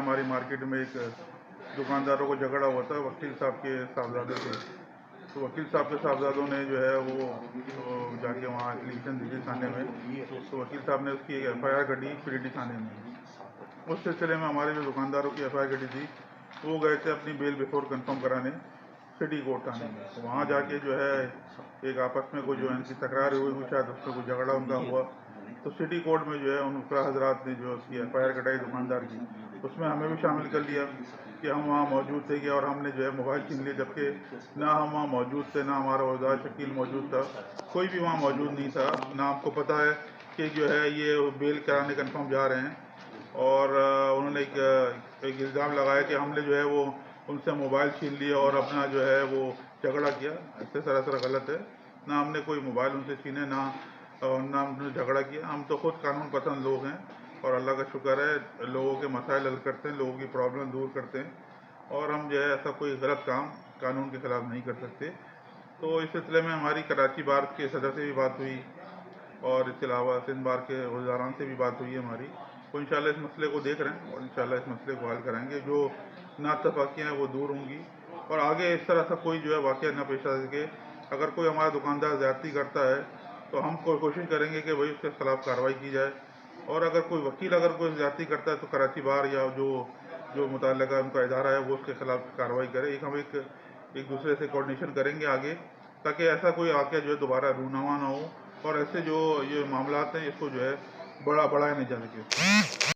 हमारी मार्केट में एक दुकानदारों को झगड़ा हुआ था वकील साहब के साहबजादे से। तो वकील साहब के साहबजादों ने जो है वो जाके वहाँ एप्लीकेशन दी थी थाने में। तो वकील साहब ने उसकी एक FIR कटी पीडीडी थाने में। उस सिलसिले में हमारे जो दुकानदारों की FIR कटी थी वो गए थे अपनी बेल बिफोर कंफर्म कराने सिटी कोर्ट थाने में। तो वहाँ जाके जो है एक आपस में कोई जो इनकी तकरार हुई, शायद उसमें कोई झगड़ा उनका हुआ। तो सिटी कोर्ट में जो है उन वकील हजरात ने जो उसकी FIR कटाई दुकानदार की, उसमें हमें भी शामिल कर लिया कि हम वहाँ मौजूद थे कि, और हमने जो है मोबाइल छीन लिया, जबकि ना हम वहाँ मौजूद थे, ना हमारा वज़ार शकील मौजूद था, कोई भी वहाँ मौजूद नहीं था। ना हमको पता है कि जो है ये बेल कराने कन्फर्म जा रहे हैं। और उन्होंने एक इल्ज़ाम लगाया कि हमने जो है वो उनसे मोबाइल छीन लिया और अपना जो है वो झगड़ा किया। ऐसे सरासर गलत है। ना हमने कोई मोबाइल उनसे छीने, ना हमने झगड़ा किया। हम तो खुद कानून पसंद लोग हैं और अल्लाह का शुक्र है लोगों के मसाइल हल करते हैं, लोगों की प्रॉब्लम दूर करते हैं, और हम जो है ऐसा कोई गलत काम कानून के खिलाफ नहीं कर सकते। तो इस सिलसिले में हमारी कराची बार के सदर से भी बात हुई और इसके अलावा सिंध बार के वज़ारान से भी बात हुई है हमारी। तो इंशाल्लाह इस मसले को देख रहे हैं और इंशाल्लाह इस मसले को हल कराएंगे। जो नाइतफाकियाँ हैं वो दूर होंगी और आगे इस तरह सा कोई जो है वाक़या न पेश आ सके। अगर कोई हमारा दुकानदार ज़्यादती करता है तो हम कोशिश करेंगे कि भाई उसके खिलाफ कार्रवाई की जाए, और अगर कोई वकील अगर कोई ज़्यादती करता है तो कराची बार या जो जो मुतल्लिका उनका इदारा है वो उसके खिलाफ कार्रवाई करे। हम एक दूसरे से कोऑर्डिनेशन करेंगे आगे, ताकि ऐसा कोई वाक़या जो है दोबारा रूनुमा ना हो और ऐसे जो ये मामलात हैं इसको जो है बढ़ाया नहीं जा सके।